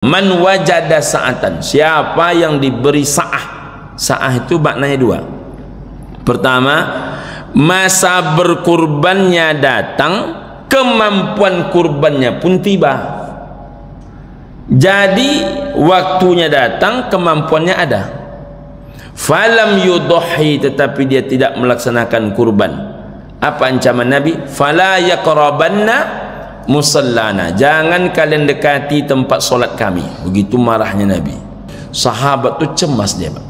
Man wajada sa'atan, siapa yang diberi sa'ah. Sa'ah itu maknanya dua. Pertama, masa berkurbannya datang, kemampuan kurbannya pun tiba. Jadi waktunya datang, kemampuannya ada. Falam yudhi, tetapi dia tidak melaksanakan kurban. Apa ancaman Nabi? Fala yaqrabanna musallana, jangan kalian dekati tempat solat kami. Begitu marahnya Nabi. Sahabat tu cemas dia, Pak.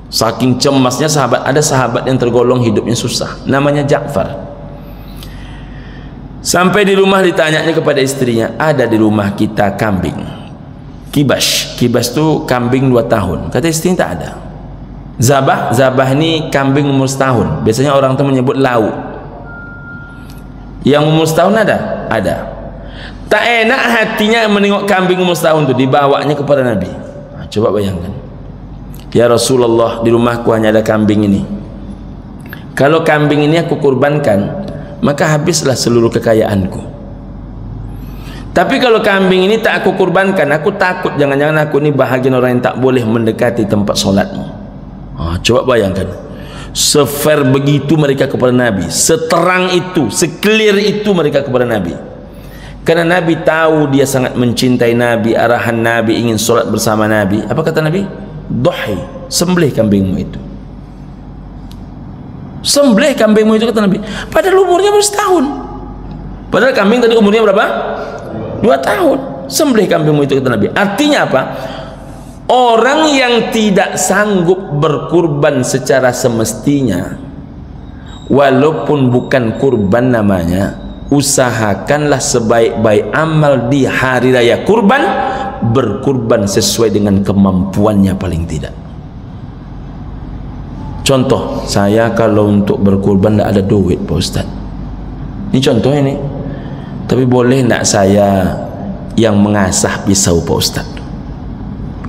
Saking cemasnya sahabat, ada sahabat yang tergolong hidupnya susah, namanya Ja'far. Sampai di rumah ditanyanya kepada istrinya, ada di rumah kita kambing kibas. Kibas tu kambing 2 tahun. Kata istri, tak ada. Zabah, zabah ni kambing umur setahun. Biasanya orang tu menyebut lau. Yang umur setahun ada? Ada. Tak enak hatinya menengok kambing umur setahun tu, dibawanya kepada Nabi. Coba bayangkan, ya Rasulullah, di rumahku hanya ada kambing ini. Kalau kambing ini aku kurbankan, maka habislah seluruh kekayaanku. Tapi kalau kambing ini tak aku kurbankan, aku takut jangan-jangan aku ini bahagian orang yang tak boleh mendekati tempat solatmu. Coba bayangkan, sefair begitu mereka kepada Nabi, seterang itu, seklir itu mereka kepada Nabi. Karena Nabi tahu dia sangat mencintai Nabi, arahan Nabi ingin solat bersama Nabi. Apa kata Nabi? Dhuhi, sembelih kambingmu itu. Sembelih kambingmu itu, kata Nabi. Padahal umurnya baru setahun. Padahal kambing tadi umurnya berapa? 2 tahun. Sembelih kambingmu itu, kata Nabi. Artinya apa? Orang yang tidak sanggup berkurban secara semestinya, walaupun bukan kurban namanya, usahakanlah sebaik-baik amal di hari raya kurban, berkurban sesuai dengan kemampuannya paling tidak. Contoh, saya kalau untuk berkurban tidak ada duit, Pak Ustaz. Ini contoh ini. Tapi boleh tidak saya yang mengasah pisau, Pak Ustaz?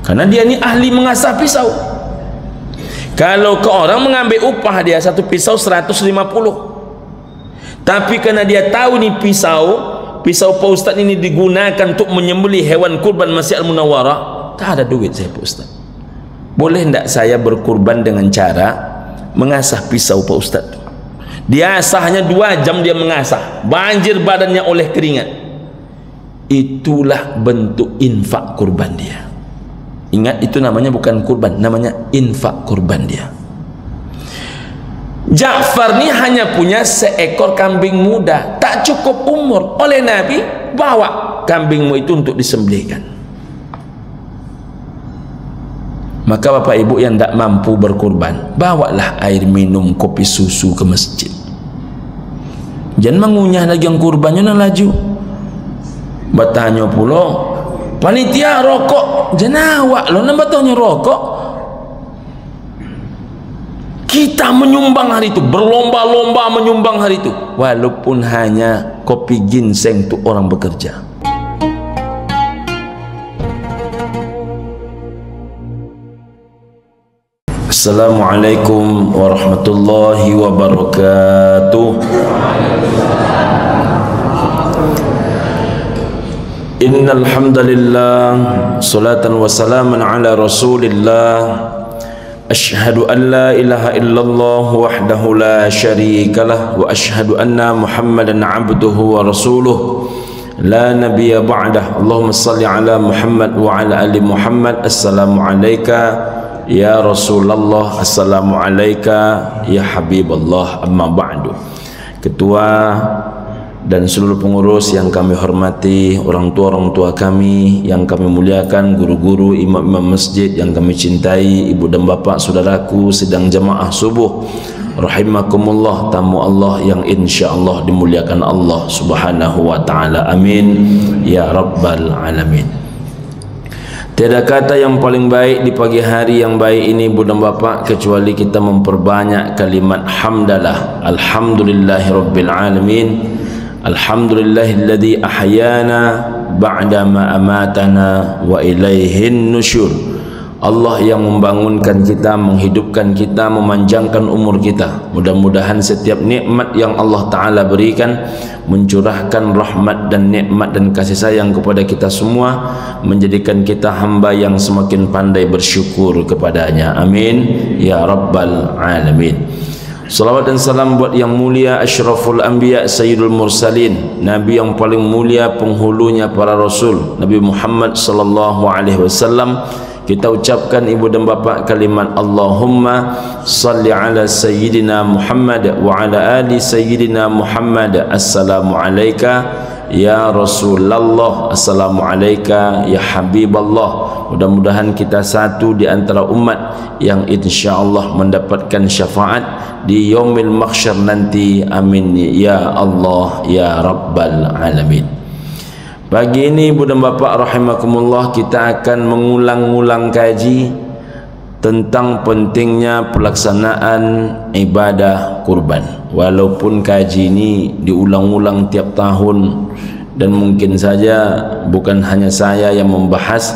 Karena dia ni ahli mengasah pisau. Kalau ke orang mengambil upah dia satu pisau 150. Tapi karena dia tahu ni pisau Pak Ustaz ini digunakan untuk menyembelih hewan kurban Masjid Al-Munawwarah, tak ada duit saya, Pak Ustaz. Boleh tidak saya berkurban dengan cara mengasah pisau Pak Ustaz? Dia asahnya 2 jam dia mengasah, banjir badannya oleh keringat. Itulah bentuk infak kurban dia. Ingat, itu namanya bukan kurban, namanya infak kurban dia. Ja'far ni hanya punya seekor kambing muda, tak cukup umur. Oleh Nabi, bawa kambingmu itu untuk disembelihkan. Maka bapak ibu yang tak mampu berkurban, bawalah air minum, kopi susu ke masjid. Jangan mengunyah lagi yang kurbannya nak laju. Bertanya pula, panitia rokok, jangan awak lo nak bertanya rokok. Kita menyumbang hari itu, berlomba-lomba menyumbang hari itu, walaupun hanya kopi ginseng untuk orang bekerja. Assalamualaikum warahmatullahi wabarakatuh. Innal hamdalillah, salatan wa salaman ala Rasulillah. Ashhadu an la ilaha illallah wahdahu la syarika lah, wa ashhadu anna Muhammadan abduhu wa rasuluh la nabiyya ba'dah. Allahumma salli ala Muhammad wa ala ali Muhammad. Assalamu alayka ya Rasulullah, assalamu alayka ya Habiballah, amma ba'du. Ketua dan seluruh pengurus yang kami hormati, orang tua kami yang kami muliakan, guru-guru, imam-imam masjid yang kami cintai, ibu dan bapa, saudaraku sedang jemaah subuh rahimakumullah, tamu Allah yang insyaallah dimuliakan Allah subhanahu wa ta'ala, amin ya rabbal alamin. Tiada kata yang paling baik di pagi hari yang baik ini, ibu dan bapa, kecuali kita memperbanyak kalimat hamdalah. Alhamdulillahi rabbil alamin. Alhamdulillahilladzi ahyana ba'da ma amatana wa ilaihin nusyur. Allah yang membangunkan kita, menghidupkan kita, memanjangkan umur kita. Mudah-mudahan setiap nikmat yang Allah Ta'ala berikan mencurahkan rahmat dan nikmat dan kasih sayang kepada kita semua, menjadikan kita hamba yang semakin pandai bersyukur kepadanya. Amin ya rabbal alamin. Salawat dan salam buat yang mulia Asyraful Anbiya Sayyidul Mursalin, Nabi yang paling mulia, penghulunya para Rasul, Nabi Muhammad sallallahu alaihi wasallam. Kita ucapkan ibu dan bapa kalimat Allahumma salli ala Sayyidina Muhammad wa ala ali Sayyidina Muhammad. Assalamu alayka ya Rasulullah, assalamu alayka ya Habiballah. Mudah-mudahan kita satu di antara umat yang insyaAllah mendapatkan syafaat di yaumil mahsyar nanti. Amin ya Allah ya Rabbal Alamin. Pagi ini ibu dan bapa rahimakumullah, kita akan mengulang-ulang kaji tentang pentingnya pelaksanaan ibadah kurban. Walaupun kaji ini diulang-ulang tiap tahun dan mungkin saja bukan hanya saya yang membahas,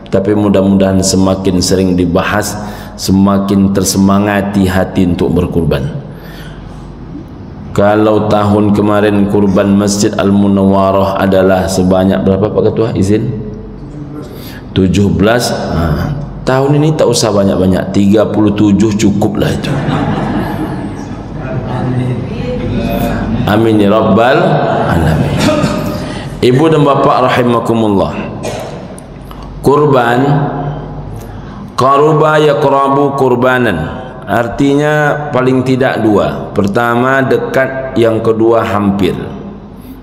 tapi mudah-mudahan semakin sering dibahas, semakin tersemangati hati untuk berkurban. Kalau tahun kemarin kurban Masjid Al-Munawwarah adalah sebanyak berapa Pak Ketua izin? 17. Tahun ini tak usah banyak-banyak, 37 cukup lah itu. Amin ya rabbal alamin. Ibu dan bapa rahimakumullah, kurban qaruba yaqrabu kurbanan, artinya paling tidak dua. Pertama dekat, yang kedua hampir.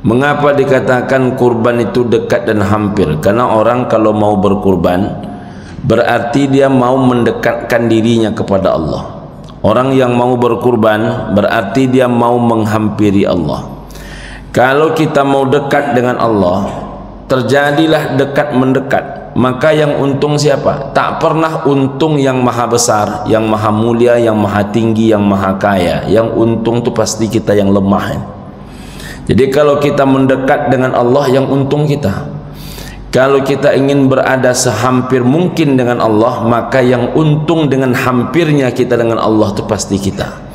Mengapa dikatakan kurban itu dekat dan hampir? Karena orang kalau mau berkurban berarti dia mau mendekatkan dirinya kepada Allah. Orang yang mau berkurban berarti dia mau menghampiri Allah. Kalau kita mau dekat dengan Allah, terjadilah dekat mendekat. Maka yang untung siapa? Tak pernah untung yang maha besar, yang maha mulia, yang maha tinggi, yang maha kaya. Yang untung tu pasti kita yang lemah. Jadi kalau kita mendekat dengan Allah, yang untung kita. Kalau kita ingin berada sehampir mungkin dengan Allah, maka yang untung dengan hampirnya kita dengan Allah tu pasti kita.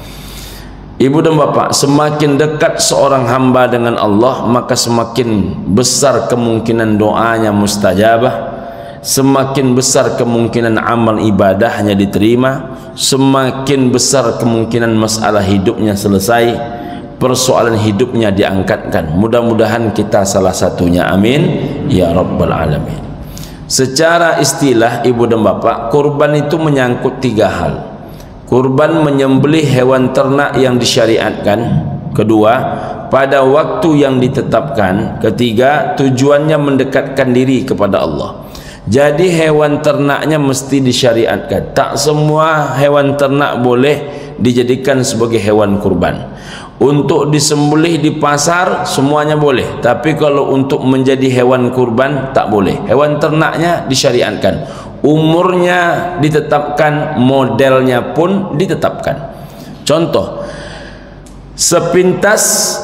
Ibu dan bapa, semakin dekat seorang hamba dengan Allah, maka semakin besar kemungkinan doanya mustajabah, semakin besar kemungkinan amal ibadahnya diterima, semakin besar kemungkinan masalah hidupnya selesai, persoalan hidupnya diangkatkan. Mudah-mudahan kita salah satunya. Amin ya rabbal alamin. Secara istilah ibu dan bapak, kurban itu menyangkut tiga hal. Kurban menyembelih hewan ternak yang disyariatkan. Kedua, pada waktu yang ditetapkan. Ketiga, tujuannya mendekatkan diri kepada Allah. Jadi hewan ternaknya mesti disyariatkan. Tak semua hewan ternak boleh dijadikan sebagai hewan kurban. Untuk disembelih di pasar semuanya boleh, tapi kalau untuk menjadi hewan kurban tak boleh. Hewan ternaknya disyariatkan, umurnya ditetapkan, modelnya pun ditetapkan. Contoh, sepintas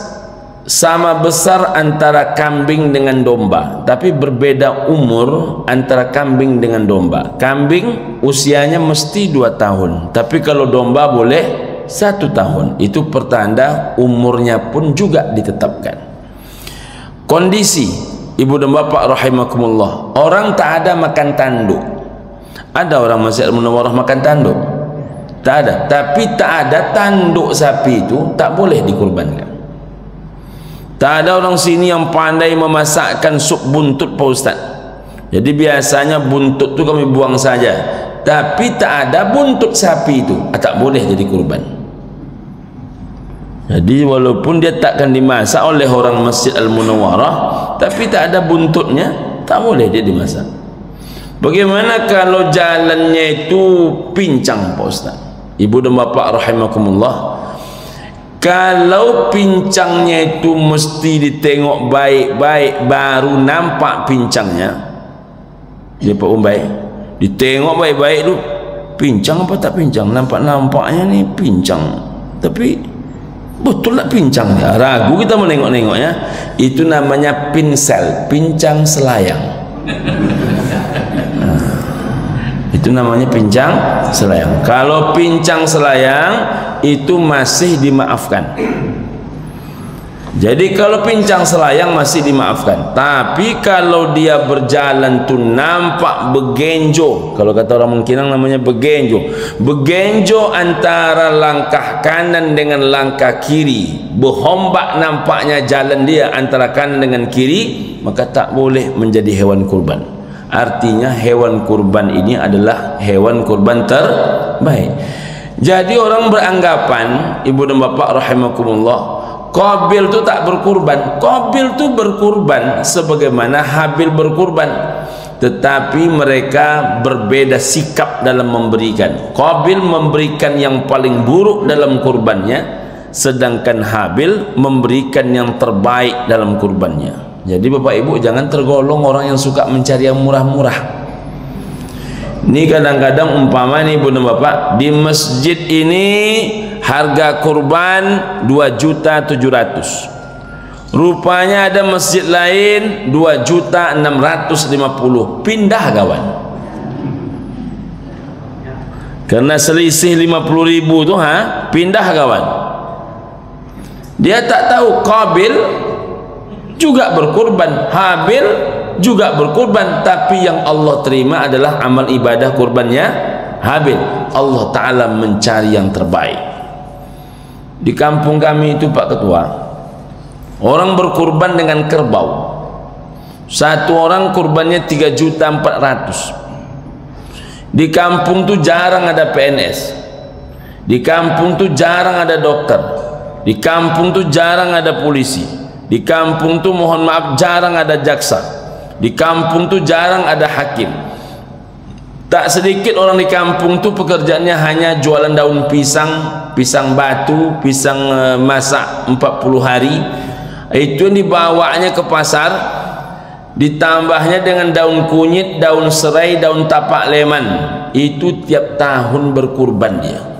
sama besar antara kambing dengan domba, tapi berbeda umur antara kambing dengan domba. Kambing usianya mesti 2 tahun, tapi kalau domba boleh 1 tahun. Itu pertanda umurnya pun juga ditetapkan. Kondisi ibu dan bapak rahimakumullah, orang tak ada makan tanduk. Ada orang Masjid Al-Munawwarah makan tanduk? Tak ada. Tapi tak ada tanduk sapi itu tak boleh dikurbankan. Tak ada orang sini yang pandai memasakkan sup buntut Pak Ustaz. Jadi biasanya buntut tu kami buang saja, tapi tak ada buntut sapi itu, tak boleh jadi kurban. Jadi walaupun dia takkan dimasak oleh orang Masjid Al-Munawwarah, tapi tak ada buntutnya, tak boleh dia dimasak. Bagaimana kalau jalannya itu pincang Pak Ustaz? Ibu dan bapak rahimakumullah, kalau pincangnya itu mesti ditengok baik-baik baru nampak pincangnya. Dia Pak Umbai, ditengok baik-baik tu pincang apa tak pincang. Nampak-nampaknya ni pincang, tapi betul tak pincang dia? Ragu kita menengok-nengoknya. Itu namanya pinsel, pincang selayang. Itu namanya pincang selayang. Kalau pincang selayang itu masih dimaafkan. Jadi kalau pincang selayang masih dimaafkan. Tapi kalau dia berjalan tuh nampak begenjo, kalau kata orang Mengkinang namanya begenjo. Begenjo antara langkah kanan dengan langkah kiri, berhombak nampaknya jalan dia antara kanan dengan kiri, maka tak boleh menjadi hewan kurban. Artinya hewan kurban ini adalah hewan kurban terbaik. Jadi orang beranggapan, ibu dan bapak rahimakumullah, Qabil itu tak berkurban. Qabil itu berkurban sebagaimana Habil berkurban, tetapi mereka berbeda sikap dalam memberikan. Qabil memberikan yang paling buruk dalam kurbannya, sedangkan Habil memberikan yang terbaik dalam kurbannya. Jadi bapak ibu jangan tergolong orang yang suka mencari yang murah-murah. Ini kadang-kadang umpama nih ibu dan bapak, di masjid ini harga kurban 2.700.000. Rupanya ada masjid lain 2.650.000. Pindah kawan. Karena selisih 50.000 tuh pindah kawan. Dia tak tahu Qabil juga berkurban, Habil juga berkurban, tapi yang Allah terima adalah amal ibadah kurbannya Habil. Allah Ta'ala mencari yang terbaik. Di kampung kami itu Pak Ketua, orang berkurban dengan kerbau. Satu orang kurbannya 3.400.000. Di kampung itu jarang ada PNS. Di kampung itu jarang ada dokter. Di kampung itu jarang ada polisi. Di kampung itu mohon maaf jarang ada jaksa. Di kampung tu jarang ada hakim. Tak sedikit orang di kampung tu pekerjaannya hanya jualan daun pisang, pisang batu, pisang masak 40 hari. Itu yang dibawanya ke pasar, ditambahnya dengan daun kunyit, daun serai, daun tapak leman. Itu tiap tahun berkurban dia.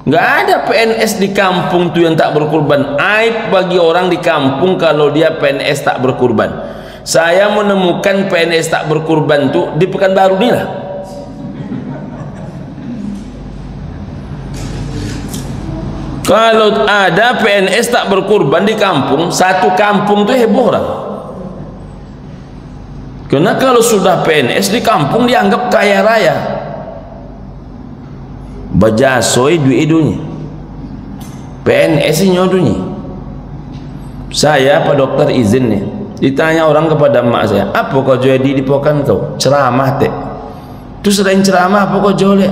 Enggak ada PNS di kampung tu yang tak berkurban. Aib bagi orang di kampung kalau dia PNS tak berkurban. Saya menemukan PNS tak berkurban tu di Pekanbaru ni lah. Kalau ada PNS tak berkurban di kampung, satu kampung tu heboh orang. Karena kalau sudah PNS di kampung dianggap kaya raya. Bajasoi duit idunya. PNS ini nyodunya. Saya Pak Dokter izin nih. Ditanya orang kepada mak saya, apa kau jadi di pokan kau? Ceramah teh. Tu selain ceramah apa kau jolek?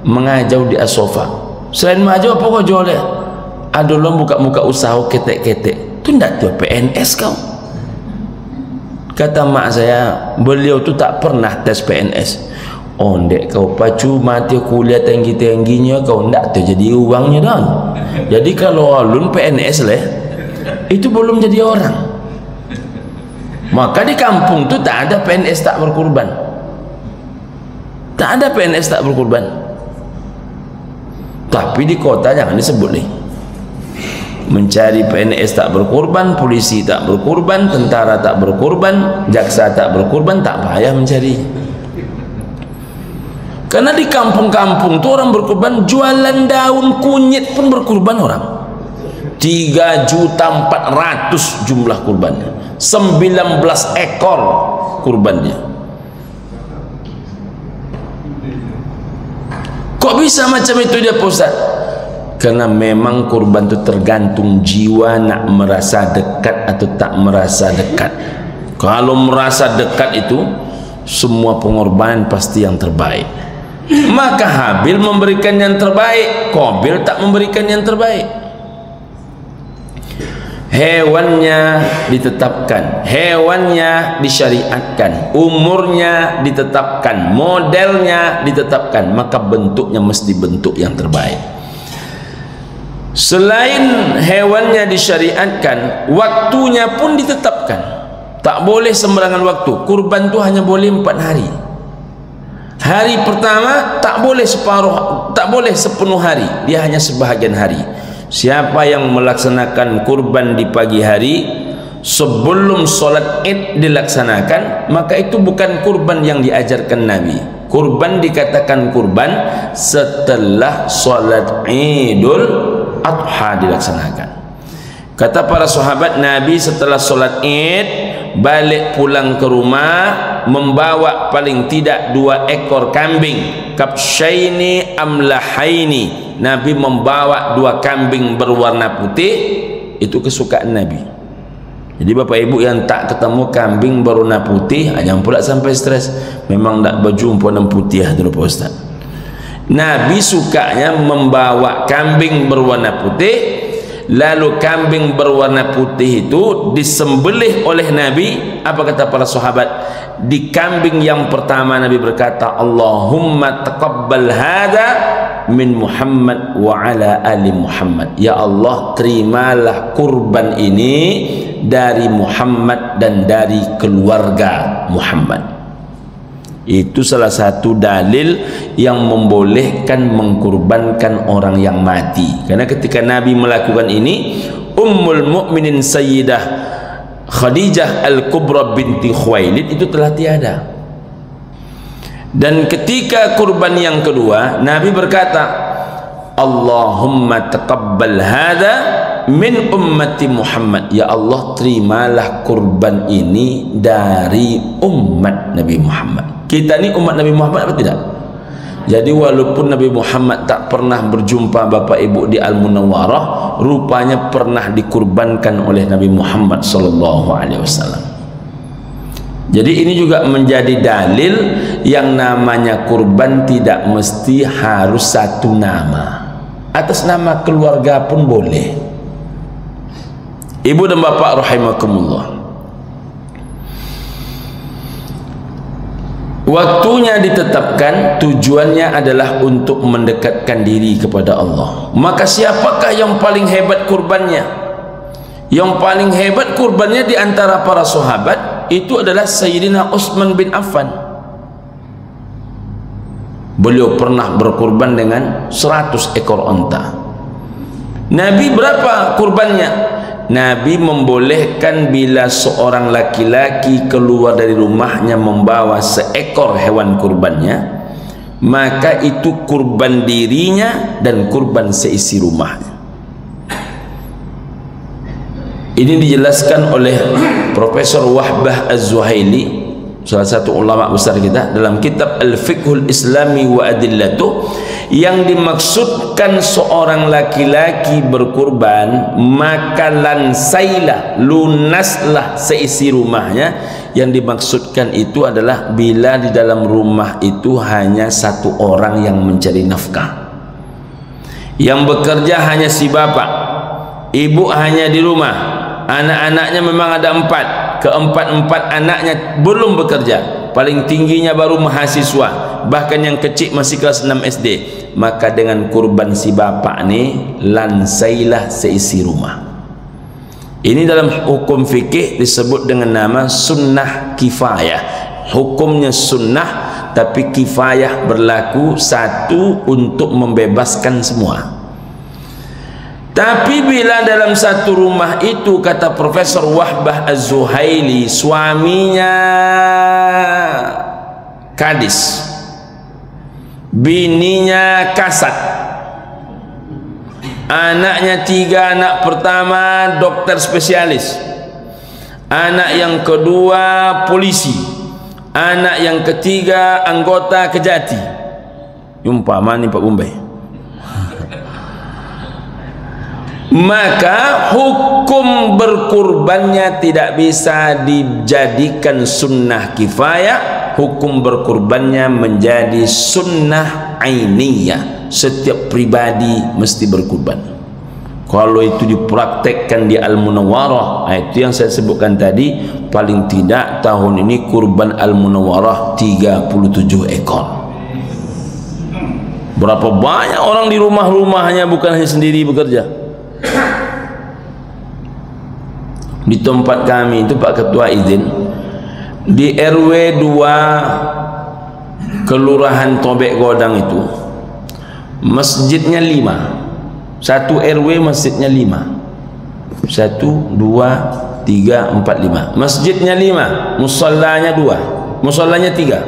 Mengajau di asofa. Selain mengajau apa kau jolek? Aduh lo buka-buka usaha ketek-ketek. Tu ndak tu PNS kau. Kata mak saya, beliau tu tak pernah tes PNS. Oh ndek kau pacu mati kuliah tinggi-tingginya kau ndak tu jadi uangnya don. Jadi kalau alun PNS leh, itu belum jadi orang. Maka di kampung tu tak ada PNS tak berkurban. Tak ada PNS tak berkurban. Tapi di kota jangan disebut nih. Mencari PNS tak berkurban, polisi tak berkurban, tentara tak berkurban, jaksa tak berkurban, tak payah mencari. Karena di kampung-kampung tu orang berkurban, jualan daun kunyit pun berkurban orang. 3.400.000 jumlah kurbannya. 19 ekor kurban dia. Kok bisa macam itu dia Ustaz? Karena memang kurban itu tergantung jiwa nak merasa dekat atau tak merasa dekat. Kalau merasa dekat itu semua pengorbanan pasti yang terbaik. Maka Habil memberikan yang terbaik, Qabil tak memberikan yang terbaik. Hewannya ditetapkan, hewannya disyariatkan, umurnya ditetapkan, modelnya ditetapkan, maka bentuknya mesti bentuk yang terbaik. Selain hewannya disyariatkan, waktunya pun ditetapkan. Tak boleh sembarangan waktu. Kurban itu hanya boleh 4 hari. Hari pertama tak boleh separuh, tak boleh sepenuh hari, dia hanya sebahagian hari. Siapa yang melaksanakan kurban di pagi hari sebelum solat Id dilaksanakan, maka itu bukan kurban yang diajarkan Nabi. Kurban dikatakan kurban setelah solat Idul Adha dilaksanakan. Kata para sahabat, Nabi setelah solat Id balik pulang ke rumah membawa paling tidak 2 ekor kambing, kabsyaini amlahaini. Nabi membawa 2 kambing berwarna putih, itu kesukaan Nabi. Jadi bapak ibu yang tak ketemu kambing berwarna putih, jangan pula sampai stres. Memang tak berjumpa dengan putih dulu Pak Ustaz. Nabi sukanya membawa kambing berwarna putih. Lalu kambing berwarna putih itu disembelih oleh Nabi. Apa kata para sahabat? Di kambing yang pertama Nabi berkata, Allahumma taqabbal hadha min Muhammad wa ala ali Muhammad. Ya Allah, terimalah kurban ini dari Muhammad dan dari keluarga Muhammad. Itu salah satu dalil yang membolehkan mengkurbankan orang yang mati. Karena ketika Nabi melakukan ini, Ummul Mukminin Sayyidah Khadijah Al-Kubra binti Khuwailid itu telah tiada. Dan ketika kurban yang kedua, Nabi berkata, Allahumma taqabbal hadha min ummati Muhammad. Ya Allah, terimalah kurban ini dari umat Nabi Muhammad. Kita ni umat Nabi Muhammad apa tidak? Jadi walaupun Nabi Muhammad tak pernah berjumpa bapak ibu di Al-Munawwarah, rupanya pernah dikurbankan oleh Nabi Muhammad sallallahu alaihi wasallam. Jadi ini juga menjadi dalil yang namanya kurban tidak mesti harus satu nama. Atas nama keluarga pun boleh. Ibu dan bapak rahimakumullah, waktunya ditetapkan, tujuannya adalah untuk mendekatkan diri kepada Allah. Maka siapakah yang paling hebat kurbannya? Yang paling hebat kurbannya di antara para sahabat itu adalah Sayyidina Utsman bin Affan. Beliau pernah berkurban dengan 100 ekor onta. Nabi berapa kurbannya? Nabi membolehkan bila seorang laki-laki keluar dari rumahnya membawa seekor hewan kurbannya, maka itu kurban dirinya dan kurban seisi rumahnya. Ini dijelaskan oleh Profesor Wahbah Az-Zuhaili, salah satu ulama besar kita, dalam kitab Al-Fiqhul Islami wa Adillatuh. Yang dimaksudkan seorang laki-laki berkurban, maka lansailah, lunaslah seisi rumahnya. Yang dimaksudkan itu adalah bila di dalam rumah itu hanya satu orang yang mencari nafkah, yang bekerja hanya si bapak, ibu hanya di rumah, anak-anaknya memang ada 4, keempat-empat anaknya belum bekerja, paling tingginya baru mahasiswa, bahkan yang kecil masih kelas 6 SD. Maka dengan kurban si bapak ni lansailah seisi rumah. Ini dalam hukum fikih disebut dengan nama sunnah kifayah. Hukumnya sunnah tapi kifayah, berlaku satu untuk membebaskan semua. Tapi bila dalam satu rumah itu, kata Profesor Wahbah Az-Zuhaili, suaminya kadis, bininya kasat, anaknya 3, anak pertama dokter spesialis, anak yang kedua polisi, anak yang ketiga anggota Kejati. Umpama ni Pak Bombay. Maka hukum berkurbannya tidak bisa dijadikan sunnah kifayah, hukum berkurbannya menjadi sunnah ainiyah. Setiap pribadi mesti berkurban. Kalau itu dipraktekkan di Al-Munawwarah, itu yang saya sebutkan tadi, paling tidak tahun ini kurban Al-Munawwarah 37 ekor. Berapa banyak orang di rumah-rumahnya, bukan hanya sendiri bekerja. Di tempat kami itu Pak Ketua izin, di RW 2 Kelurahan Tobek Godang itu masjidnya 5. Satu RW masjidnya 5. 1, 2, 3, 4, 5. Masjidnya 5, musallanya 2, musallanya 3.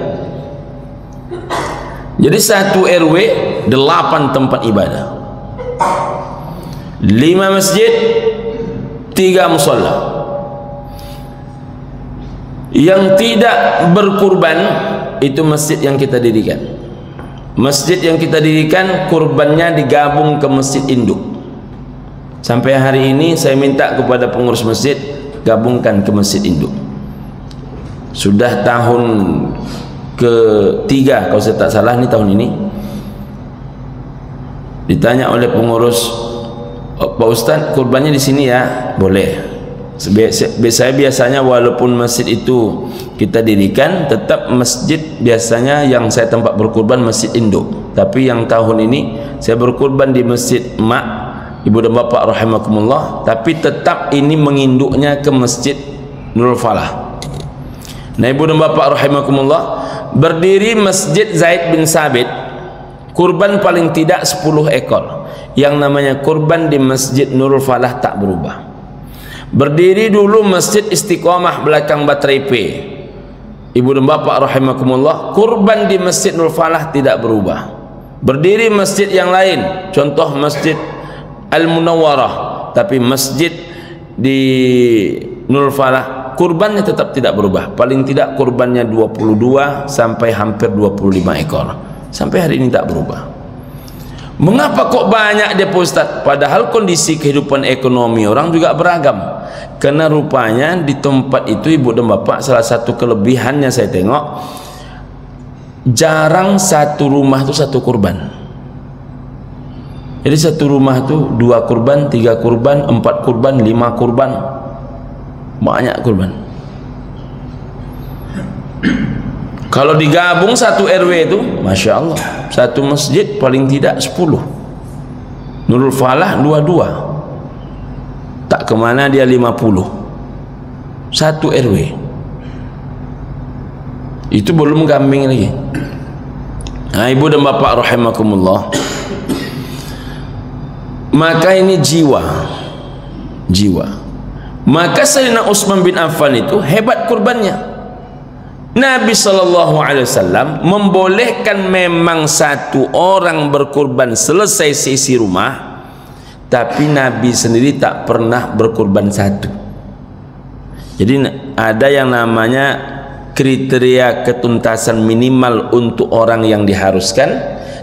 Jadi satu RW 8 tempat ibadah, 5 masjid, 3 musola. Yang tidak berkurban itu masjid yang kita dirikan. Masjid yang kita dirikan kurbannya digabung ke masjid induk. Sampai hari ini saya minta kepada pengurus masjid gabungkan ke masjid induk. Sudah tahun ketiga kalau saya tak salah, ini tahun ini. Ditanya oleh pengurus, Pak Ustadz kurbannya di sini ya? Boleh. Saya biasanya walaupun masjid itu kita dirikan, tetap masjid biasanya yang saya tempat berkurban masjid induk. Tapi yang tahun ini saya berkurban di masjid mak, ibu dan bapak rahimakumullah, tapi tetap ini menginduknya ke masjid Nurul Falah. Nah ibu dan bapak rahimakumullah, berdiri masjid Zaid bin Sabit, kurban paling tidak 10 ekor. Yang namanya kurban di masjid Nurul Falah tak berubah. Berdiri dulu masjid Istiqomah belakang Baterai P, ibu dan bapak rahimakumullah, kurban di masjid Nurul Falah tidak berubah. Berdiri masjid yang lain, contoh masjid Al-Munawwarah, tapi masjid di Nurul Falah kurbannya tetap tidak berubah. Paling tidak kurbannya 22 sampai hampir 25 ekor. Sampai hari ini tak berubah. Mengapa kok banyak dia Ustaz? Padahal kondisi kehidupan ekonomi orang juga beragam. Karena rupanya di tempat itu ibu dan bapak, salah satu kelebihannya saya tengok, jarang satu rumah itu satu kurban. Jadi satu rumah itu 2 kurban, 3 kurban, 4 kurban, 5 kurban, banyak kurban. Kalau digabung satu RW itu, Masya Allah, satu masjid paling tidak 10. Nurul Falah 22, tak kemana dia 50. Satu RW. Itu belum kambing lagi. Nah ibu dan bapak rahimakumullah, maka ini jiwa. Maka Sayyidina Utsman bin Affan itu hebat kurbannya. Nabi SAW membolehkan memang satu orang berkurban selesai sisi rumah, tapi Nabi sendiri tak pernah berkurban satu. Jadi ada yang namanya kriteria ketuntasan minimal untuk orang yang diharuskan,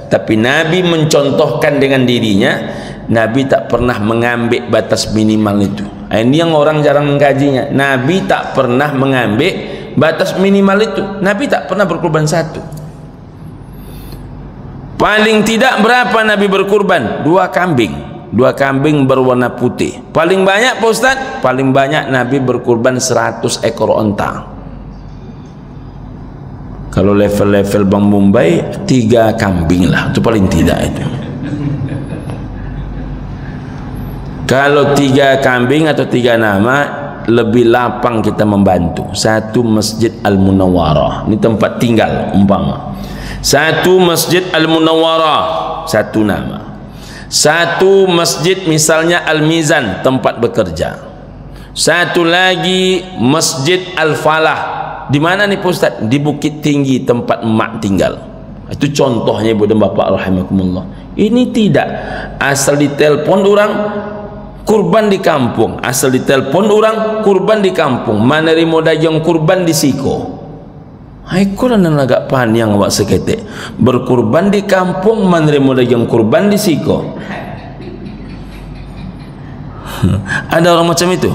tapi Nabi mencontohkan dengan dirinya, Nabi tak pernah mengambil batas minimal itu. Ini yang orang jarang mengkajinya. Nabi tak pernah mengambil batas minimal itu. Nabi tak pernah berkurban satu. Paling tidak berapa Nabi berkurban? 2 kambing. 2 kambing berwarna putih. Paling banyak Pak Ustaz? Paling banyak Nabi berkurban 100 ekor onta. Kalau level-level Bang Mumbai 3 kambing lah, itu paling tidak itu. Kalau 3 kambing atau 3 nama, lebih lapang kita membantu. Satu masjid Al-Munawwarah, ini tempat tinggal umpama. Satu masjid Al-Munawwarah, satu nama. Satu masjid misalnya Al-Mizan, tempat bekerja. Satu lagi masjid Al-Falah. Di mana nih Pak Ustaz? Di Bukit Tinggi, tempat emak tinggal. Itu contohnya ibu dan bapak rahimakumullah. Ini tidak asal ditelepon orang kurban di kampung, asal ditelepon orang kurban di kampung, mana rimo daging kurban di siko. Hai kuran agak panjang awak seketik berkurban di kampung, mana rimo daging kurban di siko. Ada orang macam itu?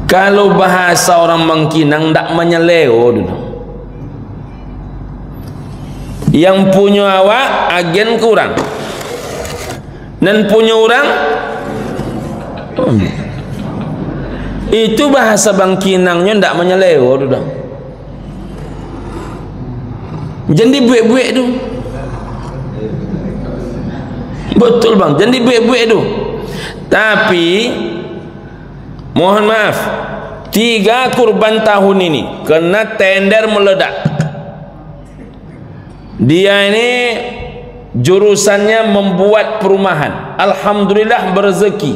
Kalau bahasa orang Mangkinang ndak menyeleo dulu. Yang punya awak agen kurang, dan punya orang itu bahasa Bangkinangnya ndak menyeleo dulu. Jadi buek-buek tu. Betul bang, jadi buek-buek tu. Tapi mohon maaf, 3 kurban tahun ini kena tender meledak. Dia ini jurusannya membuat perumahan. Alhamdulillah berezeki.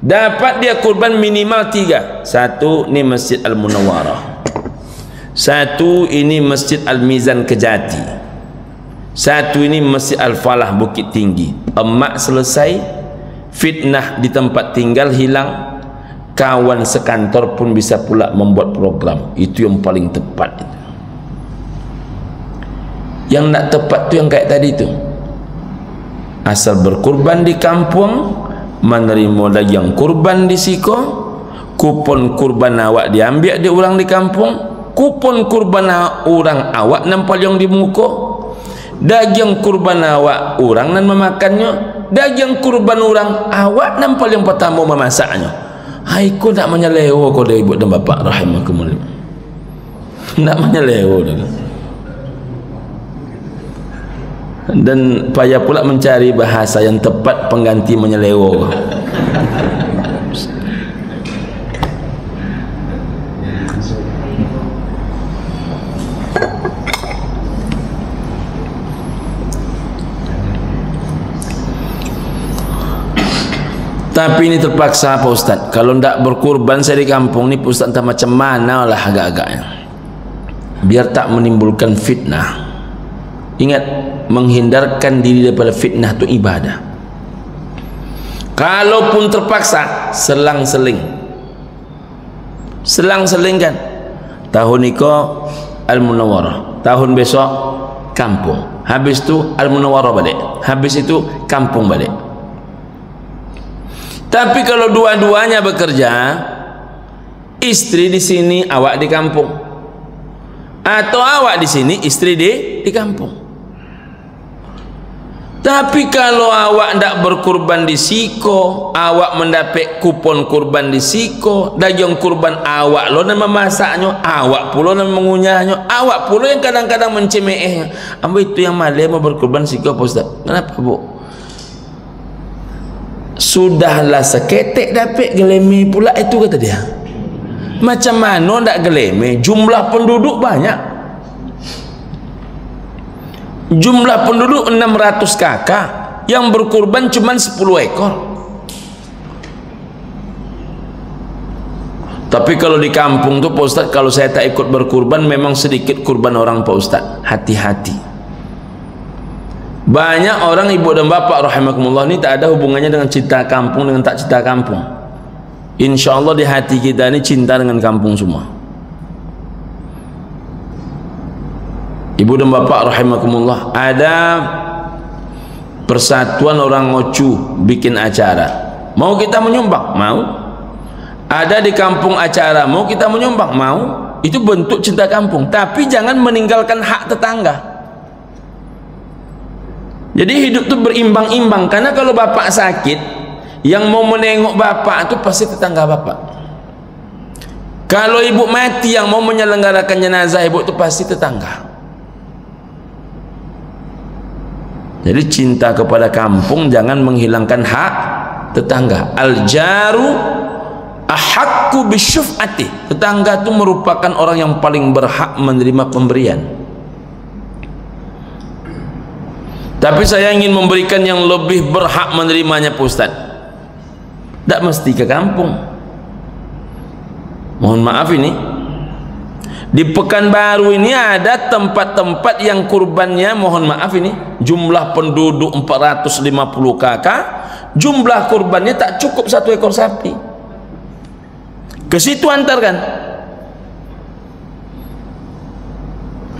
dapat dia kurban minimal 3. Satu ni Masjid Al-Munawwarah, satu ini Masjid Al-Mizan Kejati, satu ini Masjid Al-Falah Bukit Tinggi. Emak selesai, fitnah di tempat tinggal hilang, kawan sekantor pun bisa pula membuat program. Itu yang paling tepat itu. Yang nak tepat tu yang kayak tadi tu, asal berkurban di kampung, menerima lagi yang kurban di siko, kupon kurban awak diambil di orang di kampung, kupon kurban orang awak nampal yang di muka, daging kurban awak orang nan memakannya, daging kurban orang awak nampal yang pertama memasaknya. Hai, ku nak menyelewa kau dari ibu dan bapa rahimakumullah, nak menyelewa dah. Dan payah pula mencari bahasa yang tepat pengganti menyelewa. Tapi ini terpaksa Pak Ustaz. Kalau tidak berkurban saya di kampung ni Pak Ustaz, entah macam mana lah agak-agaknya, biar tak menimbulkan fitnah. Ingat, menghindarkan diri daripada fitnah itu ibadah. Kalaupun terpaksa, selang-seling kan. Tahun ini Al-Munawwarah, tahun besok kampung, habis itu Al-Munawwarah balik, habis itu kampung balik. Tapi kalau dua-duanya bekerja, istri di sini, awak di kampung, atau awak di sini, istri di kampung. Tapi kalau awak tidak berkurban di siko, awak mendapat kupon kurban di siko, daging kurban awak lo dan memasaknya, awak pula dan mengunyahnya, awak pula yang kadang-kadang mencemehnya. Ambo itu yang malah mau berkurban siko Pak Ustaz. Kenapa Bu? Sudahlah seketek dapat geleme pula itu, kata dia. Macam mana tak geleme? Jumlah penduduk banyak. Jumlah penduduk 600 kakak, yang berkurban cuma 10 ekor. Tapi kalau di kampung tu Pak Ustaz, kalau saya tak ikut berkurban, memang sedikit kurban orang Pak Ustaz. Hati-hati. Banyak orang ibu dan bapak rahimakumullah ni tak ada hubungannya dengan cinta kampung dengan tak cinta kampung. Insya Allah di hati kita ni cinta dengan kampung semua. Ibu dan bapak rahimakumullah, ada persatuan orang Ngocu bikin acara, mau kita menyumbang? Mau. Ada di kampung acara, mau kita menyumbang? Mau. Itu bentuk cinta kampung, tapi jangan meninggalkan hak tetangga. Jadi hidup itu berimbang-imbang, karena kalau bapak sakit, yang mau menengok bapak itu pasti tetangga bapak. Kalau ibu mati, yang mau menyelenggarakan jenazah ibu itu pasti tetangga. Jadi cinta kepada kampung jangan menghilangkan hak tetangga. Al-jaru ahaqqu bisyuf'ati. Tetangga itu merupakan orang yang paling berhak menerima pemberian. Tapi saya ingin memberikan yang lebih berhak menerimanya Pak Ustaz. Tak mesti ke kampung. Mohon maaf ini, di Pekanbaru ini ada tempat-tempat yang kurbannya, mohon maaf ini, jumlah penduduk 450 kakak, jumlah kurbannya tak cukup 1 ekor sapi. Ke situ antarkan.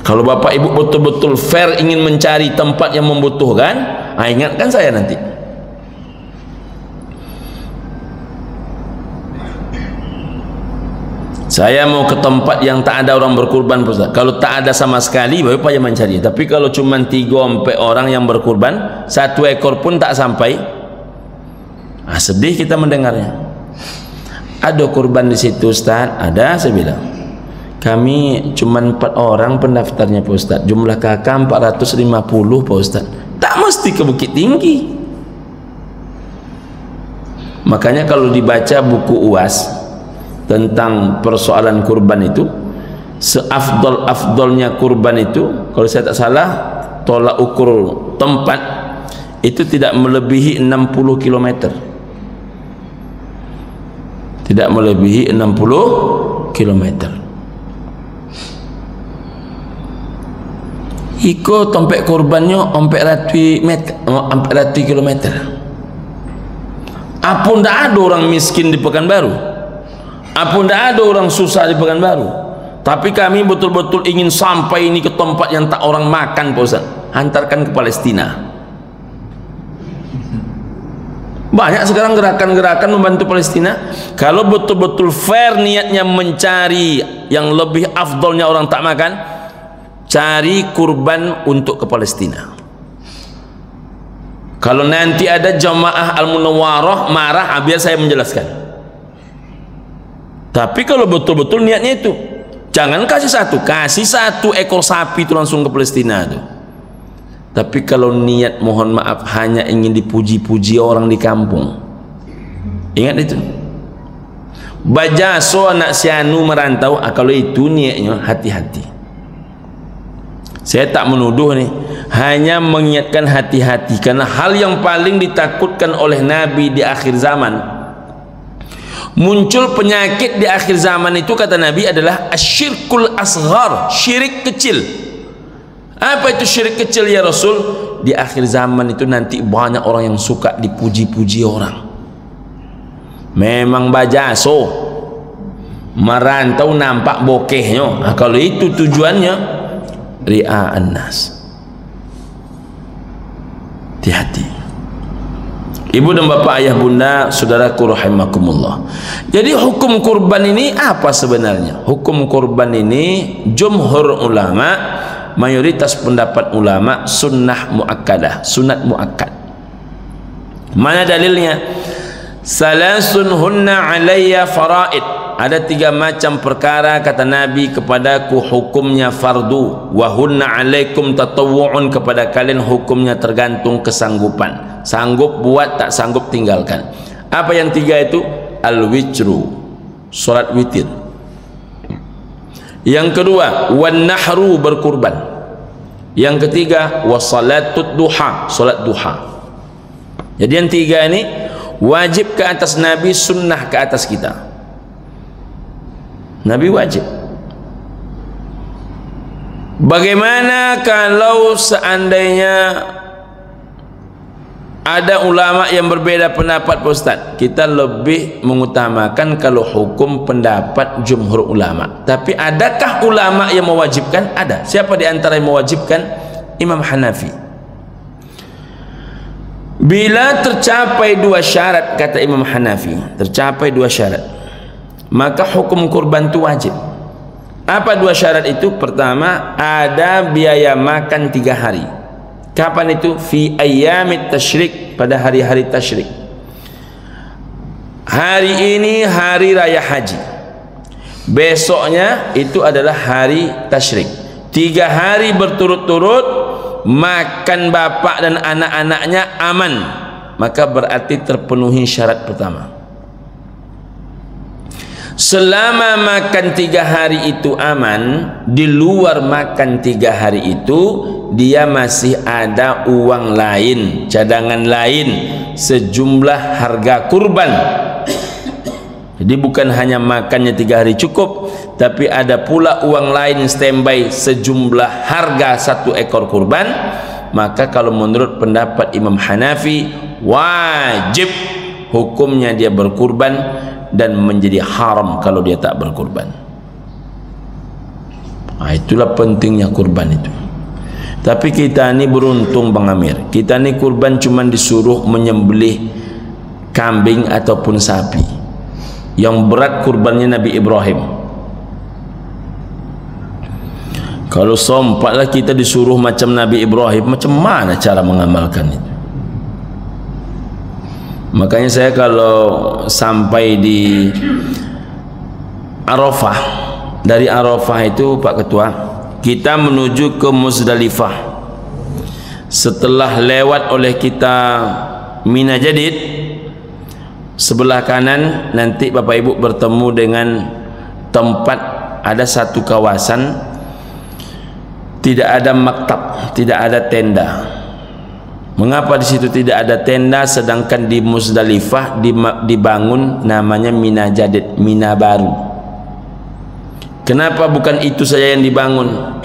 Kalau bapak ibu betul-betul fair ingin mencari tempat yang membutuhkan, ingatkan saya nanti. Saya mau ke tempat yang tak ada orang berkurban Ustaz. Kalau tak ada sama sekali, baru payah mencari. Tapi kalau cuma 3-4 orang yang berkurban, 1 ekor pun tak sampai, sedih kita mendengarnya. Ada kurban di situ Ustaz? Ada, saya bilang. Kami cuma 4 orang pendaftarnya Pak Ustaz. Jumlah kakak 450 Pak Ustaz. Tak mesti ke Bukit Tinggi. Makanya kalau dibaca buku UAS tentang persoalan kurban itu, seafdol-afdolnya kurban itu, kalau saya tak salah, tolak ukur tempat itu tidak melebihi 60 km. tidak melebihi 60 km. Iko tompek kurbannya 400 km. Apa ndak ada orang miskin di Pekanbaru? Apa ndak ada orang susah di Pekanbaru? Tapi kami betul-betul ingin sampai ini ke tempat yang tak orang makan, Pak Ustaz. Hantarkan ke Palestina. Banyak sekarang gerakan-gerakan membantu Palestina. Kalau betul-betul fair niatnya mencari yang lebih afdolnya orang tak makan, cari kurban untuk ke Palestina. Kalau nanti ada jamaah Al-Munawwarah marah, biar saya menjelaskan. Tapi kalau betul-betul niatnya itu, jangan kasih satu ekor sapi itu langsung ke Palestina itu. Tapi kalau niat, mohon maaf, hanya ingin dipuji-puji orang di kampung, ingat itu. Bajaso anak sianu merantau, kalau itu niatnya, hati-hati. Saya tak menuduh nih, hanya mengingatkan hati-hati, karena hal yang paling ditakutkan oleh Nabi di akhir zaman, muncul penyakit di akhir zaman itu, kata Nabi, adalah asyirkul asghar, syirik kecil. Apa itu syirik kecil ya Rasul? Di akhir zaman itu nanti banyak orang yang suka dipuji-puji orang. Memang bajaso merantau nampak bokehnya, kalau itu tujuannya ria'an nas. Hati-hati. Ibu dan bapak, ayah bunda, saudaraku rahimakumullah. Jadi hukum kurban ini apa sebenarnya? Hukum kurban ini jumhur ulama, mayoritas pendapat ulama, sunnah muakkadah, sunat muakkad. Mana dalilnya? Salasun hunna alayya faraid. Ada 3 macam perkara, kata Nabi, kepadaku hukumnya fardu, wa hunna alaikum tatawwu'un, kepada kalian hukumnya tergantung kesanggupan. Sanggup buat, tak sanggup tinggalkan. Apa yang 3 itu? Al-witru, salat witir. Yang kedua, wan nahru, berkurban. Yang ketiga, wasalatud duha, salat duha. Jadi yang 3 ini wajib ke atas Nabi, sunnah ke atas kita. Nabi wajib. Bagaimana kalau seandainya ada ulama yang berbeda pendapat, Pak Ustaz? Kita lebih mengutamakan kalau hukum pendapat jumhur ulama. Tapi adakah ulama yang mewajibkan? Ada. Siapa di antara yang mewajibkan? Imam Hanafi. Bila tercapai 2 syarat, kata Imam Hanafi, tercapai 2 syarat, maka hukum kurban itu wajib. Apa 2 syarat itu? Pertama, ada biaya makan 3 hari. Kapan itu? Fi ayyamit tasyrik, pada hari-hari tasyrik. Hari ini hari raya haji, besoknya itu adalah hari tasyrik. 3 hari berturut-turut makan bapak dan anak-anaknya aman, maka berarti terpenuhi syarat pertama. Selama makan 3 hari itu aman, di luar makan 3 hari itu dia masih ada uang lain, cadangan lain, sejumlah harga kurban. Jadi bukan hanya makannya 3 hari cukup, tapi ada pula uang lain standby sejumlah harga 1 ekor kurban. Maka kalau menurut pendapat Imam Hanafi, wajib hukumnya dia berkurban, dan menjadi haram kalau dia tak berkurban. Itulah pentingnya kurban itu. Tapi kita ini beruntung Bang Amir, kita ini kurban cuma disuruh menyembelih kambing ataupun sapi. Yang berat kurbannya Nabi Ibrahim. Kalau sompatlah kita disuruh macam Nabi Ibrahim, macam mana cara mengamalkan itu? Makanya saya kalau sampai di Arafah, dari Arafah itu Pak Ketua, kita menuju ke Muzdalifah. Setelah lewat oleh kita Mina Jadid, sebelah kanan nanti Bapak Ibu bertemu dengan tempat, ada satu kawasan tidak ada maktab, tidak ada tenda. Mengapa di situ tidak ada tenda sedangkan di Muzdalifah dibangun namanya Mina Jadid, Mina baru? Kenapa bukan itu saja yang dibangun?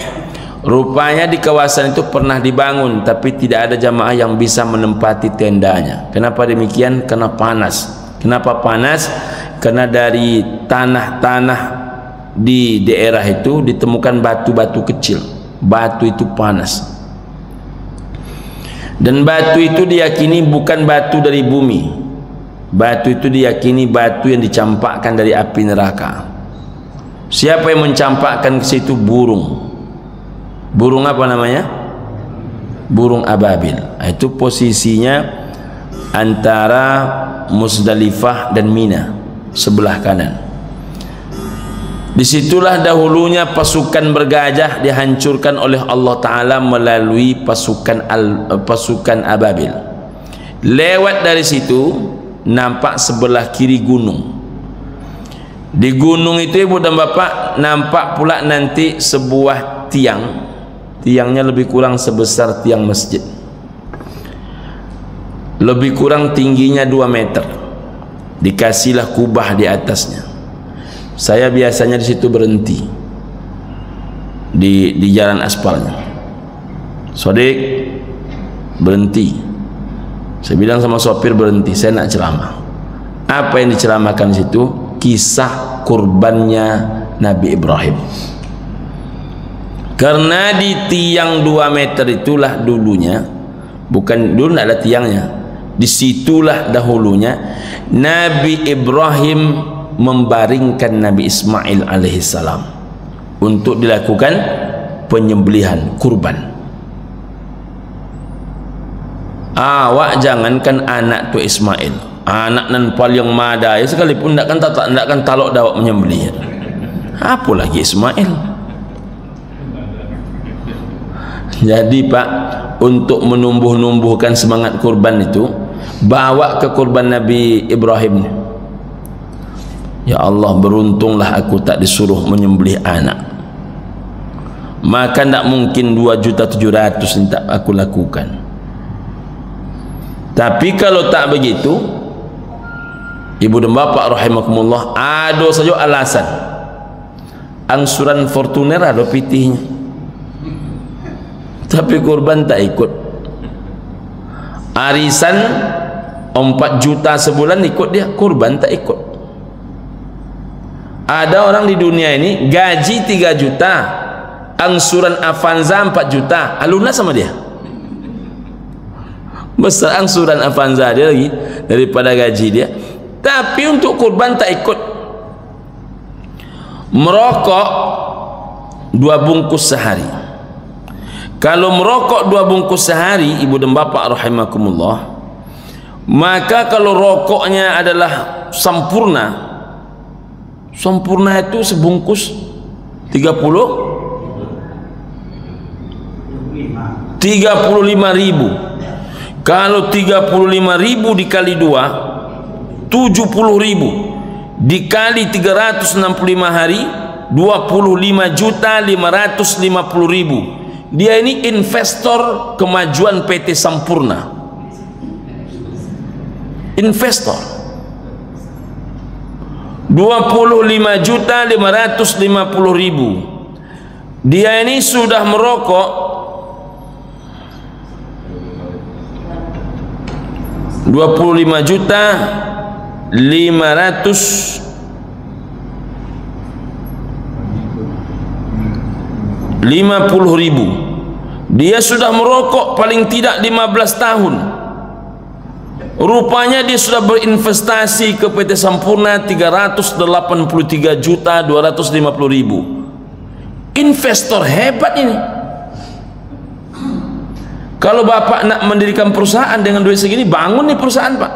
Rupanya di kawasan itu pernah dibangun tapi tidak ada jamaah yang bisa menempati tendanya. Kenapa demikian? Karena panas. Kenapa panas? Karena dari tanah-tanah di daerah itu ditemukan batu-batu kecil. Batu itu panas. Dan batu itu diyakini bukan batu dari bumi. Batu itu diyakini batu yang dicampakkan dari api neraka. Siapa yang mencampakkan ke situ? Burung. Burung apa namanya? Burung ababil. Itu posisinya antara Muzdalifah dan Mina, sebelah kanan. Disitulah dahulunya pasukan bergajah dihancurkan oleh Allah Ta'ala melalui pasukan ababil. Lewat dari situ nampak sebelah kiri gunung. Di gunung itu ibu dan bapak nampak pula nanti sebuah tiang. Tiangnya lebih kurang sebesar tiang masjid. Lebih kurang tingginya 2 meter. Dikasihlah kubah di atasnya. Saya biasanya di situ berhenti di jalan aspalnya. Sodik, berhenti. Saya bilang sama sopir berhenti, saya nak ceramah. Apa yang diceramahkan di situ? Kisah kurbannya Nabi Ibrahim. Karena di tiang 2 meter itulah dulunya, bukan dulu tidak ada tiangnya, disitulah dahulunya Nabi Ibrahim membaringkan Nabi Ismail alaihissalam untuk dilakukan penyembelihan kurban. Awak jangankan anak tu Ismail, anak nan paling madai sekalipun tidak akan talok dawak menyembelih. Apa lagi Ismail? Jadi Pak, untuk menumbuh-numbuhkan semangat kurban itu, bawa ke kurban Nabi Ibrahim. Ya Allah, beruntunglah aku tak disuruh menyembelih anak. Maka tak mungkin 2.700.000 yang tak aku lakukan. Tapi kalau tak begitu, ibu dan bapak rahimakumullah, ada saja alasan. Angsuran Fortuner ada pitihnya, tapi kurban tak ikut. Arisan 4 juta sebulan ikut dia, kurban tak ikut. Ada orang di dunia ini gaji 3 juta, angsuran Avanza 4 juta, lunas sama dia. Besar angsuran Avanza dia lagi daripada gaji dia. Tapi untuk kurban tak ikut. Merokok 2 bungkus sehari. Kalau merokok 2 bungkus sehari, ibu dan bapak rahimakumullah, maka kalau rokoknya adalah sempurna, sempurna itu sebungkus 35.000. Kalau 35.000 dikali 2, 70.000 dikali 365 hari, 25.550.000. Dia ini investor kemajuan PT Sampurna. Investor 25.550.000. Dia ini sudah merokok 25.550.000. Dia sudah merokok paling tidak 15 tahun. Rupanya dia sudah berinvestasi ke PT Sampurna 383.250.000. Investor hebat ini. Kalau bapak nak mendirikan perusahaan dengan duit segini, bangun nih perusahaan Pak.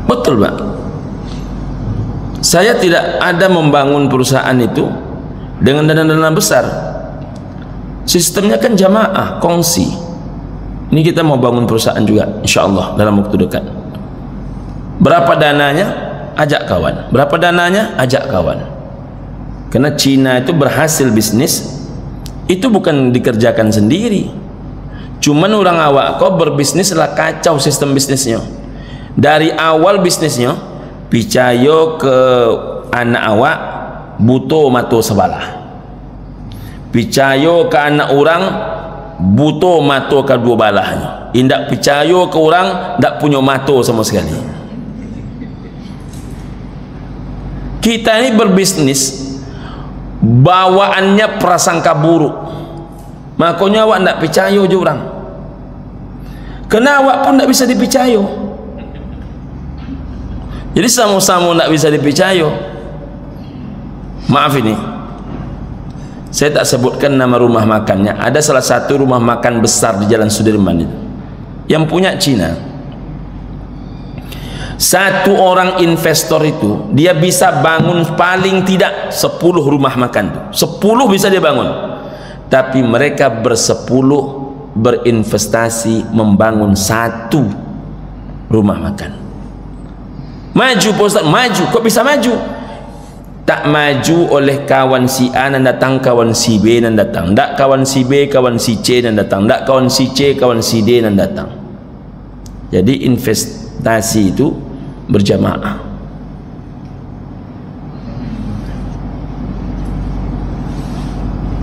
Betul Pak. Saya tidak ada membangun perusahaan itu dengan dana-dana besar. Sistemnya kan jamaah, kongsi. Ini kita mau bangun perusahaan juga, insya Allah dalam waktu dekat. Berapa dananya? Ajak kawan. Berapa dananya? Ajak kawan. Karena Cina itu berhasil bisnis, itu bukan dikerjakan sendiri. Cuman orang awak kok berbisnis lah kacau sistem bisnisnya. Dari awal bisnisnya picayo ke anak awak butuh mato sebalah. Picayo ke anak orang butuh mato kedua balahnya. Indak picayo ke orang ndak punya mato sama sekali. Kita ini berbisnis bawaannya prasangka buruk. Makanya awak ndak picayo je orang. Kena awak pun ndak bisa dipicayo. Jadi sama-sama ndak bisa dipicayo. Maaf ini, saya tak sebutkan nama rumah makannya. Ada salah satu rumah makan besar di Jalan Sudirman itu, yang punya Cina. Satu orang investor itu dia bisa bangun paling tidak 10 rumah makan. 10 bisa dia bangun. Tapi mereka bersepuluh berinvestasi membangun 1 rumah makan. Maju Pak Ustaz, maju. Kok bisa maju? Tak maju oleh kawan si A dan datang kawan si B dan datang. Tak kawan si B, kawan si C dan datang. Tak kawan si C, kawan si D dan datang. Jadi investasi itu berjamaah.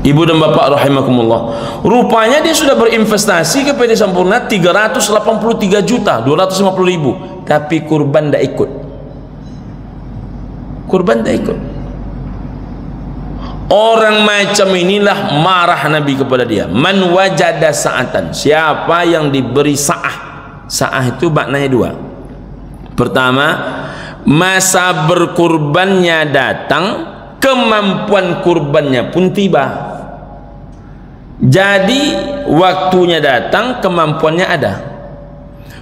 Ibu dan bapak rahimakumullah, rupanya dia sudah berinvestasi ke PT Sampurna 383 juta 250 ribu, tapi kurban tidak ikut. Kurban tidak ikut. Orang macam inilah marah Nabi kepada dia. Man wajada sa'atan, siapa yang diberi sa'ah. Sa'ah itu maknanya 2. Pertama, masa berkurbannya datang, kemampuan kurbannya pun tiba. Jadi waktunya datang, kemampuannya ada.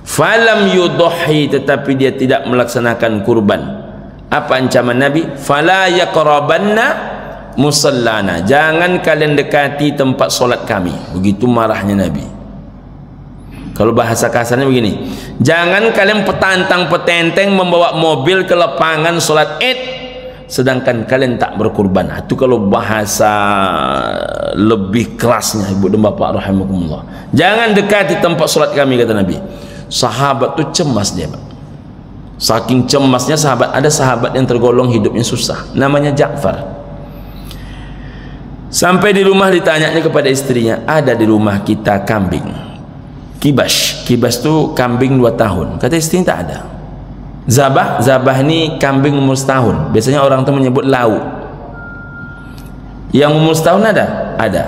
Falam yudhi, tetapi dia tidak melaksanakan kurban. Apa ancaman Nabi? Fala yaqrabanna musallana, jangan kalian dekati tempat solat kami. Begitu marahnya Nabi. Kalau bahasa kasarnya begini, jangan kalian petantang petenteng membawa mobil ke lapangan solat Id sedangkan kalian tak berkurban. Itu kalau bahasa lebih kerasnya, ibu dan bapak rahimakumullah. Jangan dekati tempat solat kami, kata Nabi. Sahabat tu cemas dia, Pak. Saking cemasnya sahabat, ada sahabat yang tergolong hidupnya susah, namanya Ja'far. Sampai di rumah ditanyanya kepada istrinya, ada di rumah kita kambing kibas. Kibas tu kambing 2 tahun. Kata istri, tak ada. Zabah, zabah ni kambing umur setahun. Biasanya orang tu menyebut lau. Yang umur setahun ada? Ada.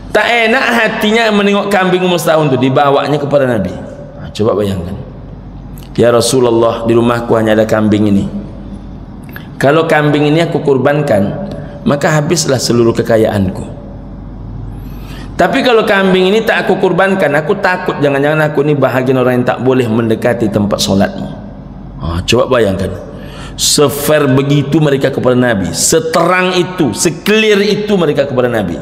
Tak enak hatinya menengok kambing umur setahun tu, dibawanya kepada Nabi. Coba bayangkan, ya Rasulullah, di rumahku hanya ada kambing ini. Kalau kambing ini aku kurbankan, maka habislah seluruh kekayaanku. Tapi kalau kambing ini tak aku kurbankan, aku takut jangan-jangan aku ini bahagian orang yang tak boleh mendekati tempat solatmu. Coba bayangkan, sefair begitu mereka kepada Nabi, seterang itu, seclear itu mereka kepada Nabi.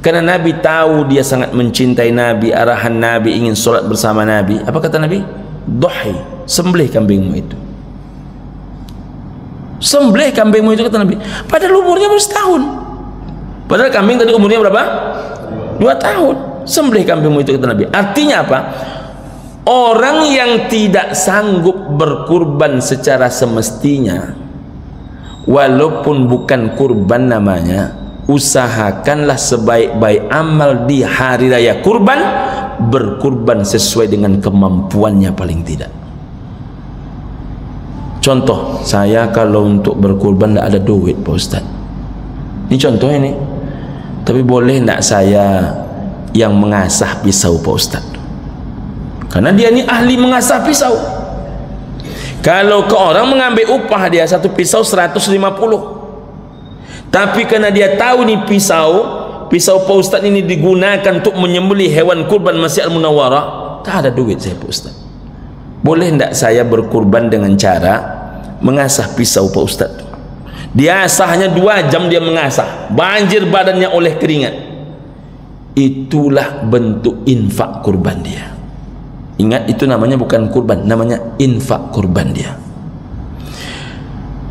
Karena Nabi tahu dia sangat mencintai Nabi, arahan Nabi, ingin solat bersama Nabi. Apa kata Nabi? Dhuhi, sembelih kambingmu itu. Sembelih kambingmu itu, kata Nabi. Padahal umurnya baru setahun. Padahal kambing tadi umurnya berapa? 2 tahun. Sembelih kambingmu itu, kata Nabi. Artinya apa? Orang yang tidak sanggup berkurban secara semestinya, walaupun bukan kurban namanya, usahakanlah sebaik-baik amal di hari raya kurban, berkurban sesuai dengan kemampuannya paling tidak. Contoh, saya kalau untuk berkurban tidak ada duit, Pak Ustaz. Ini contoh ini. Tapi boleh tidak saya yang mengasah pisau, Pak Ustaz? Karena dia ni ahli mengasah pisau. Kalau ke orang mengambil upah dia satu pisau 150. Tapi karena dia tahu ni pisau Pak Ustaz ini digunakan untuk menyembelih hewan kurban Masjid Al-Munawwarah, tak ada duit saya, Pak Ustaz. Boleh tidak saya berkurban dengan cara mengasah pisau Pak Ustaz? Dia asahnya 2 jam dia mengasah, banjir badannya oleh keringat. Itulah bentuk infak kurban dia. Ingat, itu namanya bukan kurban, namanya infak kurban dia.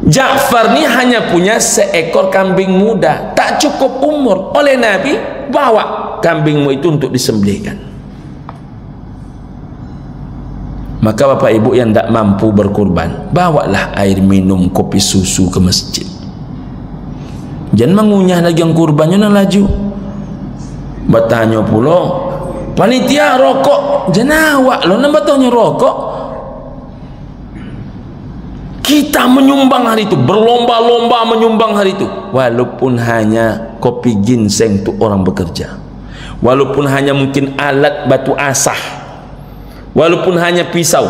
Ja'far ni hanya punya seekor kambing muda, tak cukup umur. Oleh Nabi, bawa kambingmu itu untuk disembelihkan. Maka bapak ibu yang tak mampu berkurban, bawalah air minum, kopi susu ke masjid. Jangan mengunyah lagi yang kurbannya nak laju. Bertanya pula, panitia rokok, jangan awak lo nak bertanya rokok. Kita menyumbang hari itu, berlomba-lomba menyumbang hari itu, walaupun hanya kopi ginseng untuk orang bekerja, walaupun hanya mungkin alat batu asah, walaupun hanya pisau.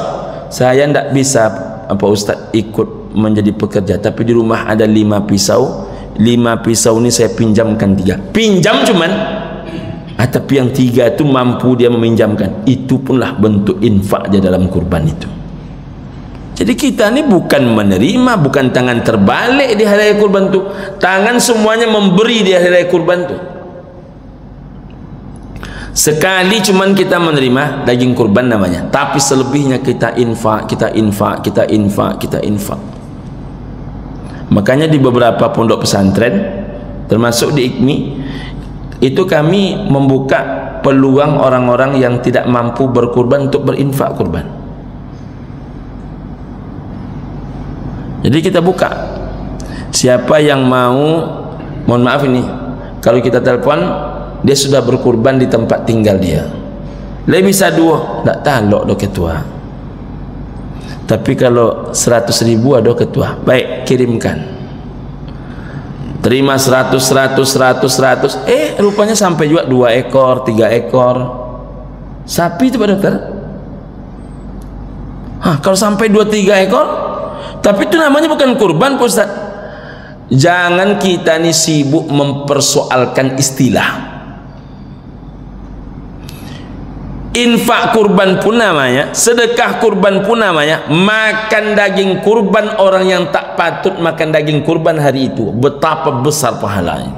Saya tidak bisa apa Ustaz ikut menjadi pekerja, tapi di rumah ada 5 pisau. 5 pisau ini saya pinjamkan 3. Pinjam cuman, tapi yang 3 itu mampu dia meminjamkan. Itu punlah bentuk infak dia dalam kurban itu. Jadi kita ni bukan menerima, bukan tangan terbalik di hari raya kurban tu. Tangan semuanya memberi di hari raya kurban tu. Sekali cuman kita menerima daging kurban namanya, tapi selebihnya kita infak, kita infak, kita infak, kita infak. Makanya di beberapa pondok pesantren, termasuk di IKMI, itu kami membuka peluang orang-orang yang tidak mampu berkurban untuk berinfak kurban. Jadi kita buka, siapa yang mau, mohon maaf ini, kalau kita telepon, dia sudah berkurban di tempat tinggal dia, lebih bisa 2, tak talok do ketua. Tapi kalau 100.000 ada ketua, baik kirimkan. Terima 100, rupanya sampai juga 2 ekor, 3 ekor sapi itu Pak Dokter. Kalau sampai 2-3 ekor, tapi itu namanya bukan kurban Pak Ustaz. Jangan kita ni sibuk mempersoalkan istilah. Infak kurban pun namanya, sedekah kurban pun namanya, makan daging kurban orang yang tak patut makan daging kurban hari itu. Betapa besar pahalanya.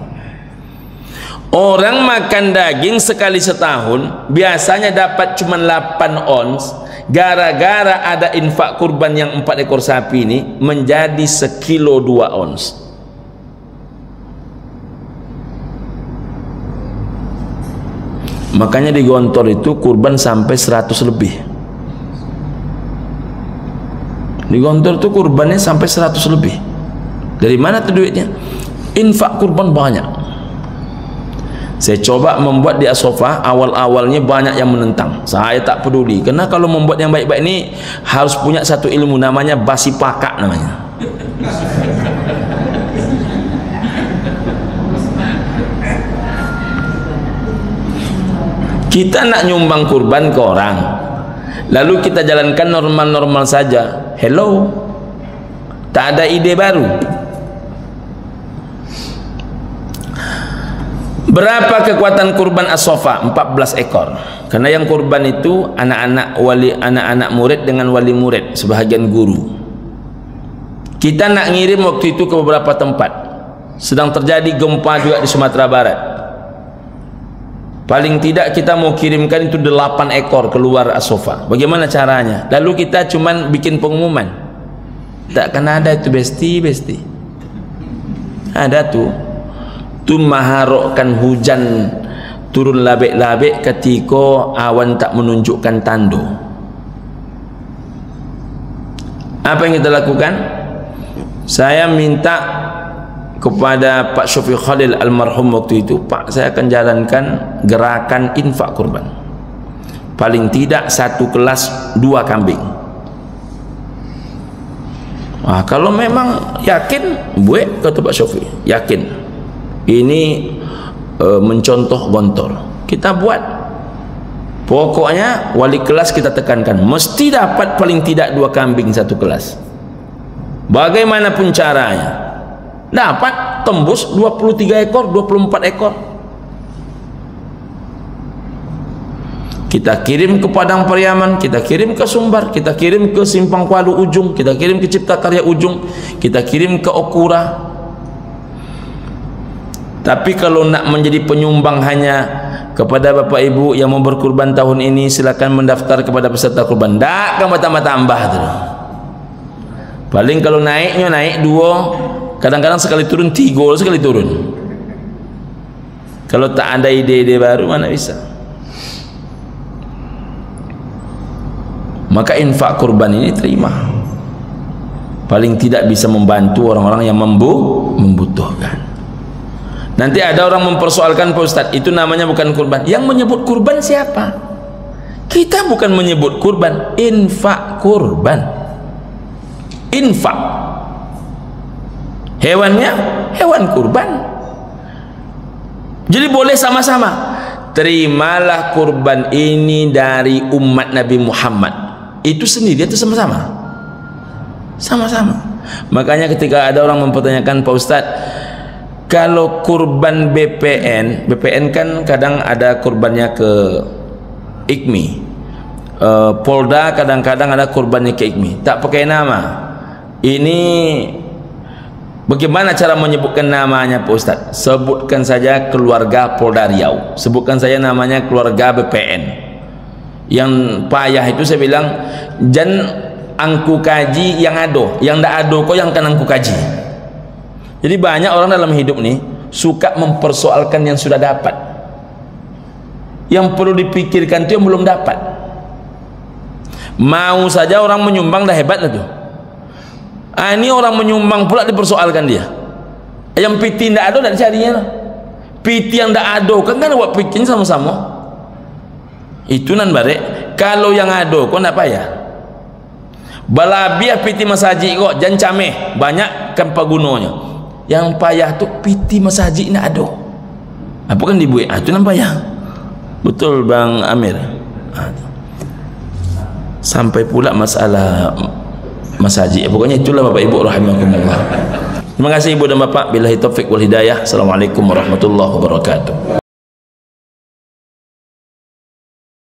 Orang makan daging sekali setahun biasanya dapat cuma 8 ons. Gara-gara ada infak kurban yang 4 ekor sapi ini menjadi 1 kilo 2 ons. Makanya di Gontor itu kurban sampai 100 lebih. Di Gontor itu kurbannya sampai 100 lebih. Dari mana tuh duitnya? Infak kurban banyak. Saya coba membuat di Asofa, awal-awalnya banyak yang menentang. Saya tak peduli, karena kalau membuat yang baik-baik ini harus punya satu ilmu, namanya basi pakak namanya. Kita nak nyumbang kurban ke orang, lalu kita jalankan normal-normal saja. Hello, tak ada ide baru. Berapa kekuatan kurban As-Sofa? 14 ekor. Karena yang kurban itu anak-anak wali, anak-anak murid dengan wali murid, sebahagian guru. Kita nak ngirim waktu itu ke beberapa tempat. Sedang terjadi gempa juga di Sumatera Barat. Paling tidak kita mau kirimkan itu 8 ekor keluar As-Sofa. Bagaimana caranya? Lalu kita cuman bikin pengumuman. Takkan ada itu besti. Ada tuh. Tu maharokkan hujan turun labik-labik ketika awan tak menunjukkan tanda. Apa yang kita lakukan? Saya minta kepada Pak Syofi Khalil almarhum waktu itu, Pak, saya akan jalankan gerakan infak kurban. Paling tidak 1 kelas 2 kambing. Kalau memang yakin, buat kata Pak Syofi, yakin. Ini mencontoh Gontor, kita buat. Pokoknya wali kelas kita tekankan mesti dapat paling tidak 2 kambing 1 kelas. Bagaimanapun caranya dapat tembus 23 ekor, 24 ekor. Kita kirim ke Padang Pariaman, kita kirim ke Sumbar, kita kirim ke Simpang Kuala Ujung, kita kirim ke Cipta Karya Ujung, kita kirim ke Okura. Tapi kalau nak menjadi penyumbang hanya kepada Bapak Ibu yang mau berkurban tahun ini, silakan mendaftar kepada peserta kurban. Tak, kan tambah-tambah tu. Paling kalau naiknya naik 2, kadang-kadang sekali turun 3 sekali turun. Kalau tak ada ide-ide baru mana bisa. Maka infak kurban ini terima. Paling tidak bisa membantu orang-orang yang membutuhkan. Nanti ada orang mempersoalkan, Pak Ustadz, itu namanya bukan kurban. Yang menyebut kurban siapa? Kita bukan menyebut kurban, infak kurban. Infak. Hewannya hewan kurban. Jadi boleh sama-sama. Terimalah kurban ini dari umat Nabi Muhammad. Itu sendiri atau sama-sama? Sama-sama. Makanya ketika ada orang mempertanyakan, Pak Ustadz, kalau kurban BPN kan kadang ada kurbannya ke IKMI, Polda kadang-kadang ada kurbannya ke IKMI, tak pakai nama. Ini bagaimana cara menyebutkan namanya, Pak Ustadz? Sebutkan saja keluarga Polda Riau, sebutkan saja namanya keluarga BPN. Yang payah itu saya bilang, jan angku kaji yang ado, yang ndak ado kok yang kan angku kaji. Jadi banyak orang dalam hidup nih suka mempersoalkan yang sudah dapat. Yang perlu dipikirkan itu yang belum dapat. Mau saja orang menyumbang dah hebat lah tuh. Ini orang menyumbang pula dipersoalkan dia. Yang piti ndak ado ndak dicarinya lah. Piti yang ndak ado kan buat pikin sama-sama. Itu nan barek. Kalau yang ado kok ndak payah. Balabiah piti masaji kok jan cameh banyak kan pagunonya. Yang payah tuh piti masaji nak ada. Apa kan dibuat? Itu yang payah. Betul Bang Amir. Sampai pula masalah masaji. Pokoknya itulah Bapak Ibu rahimakumullah. Terima kasih Ibu dan Bapak. Billahi taufik wal hidayah. Assalamualaikum warahmatullahi wabarakatuh.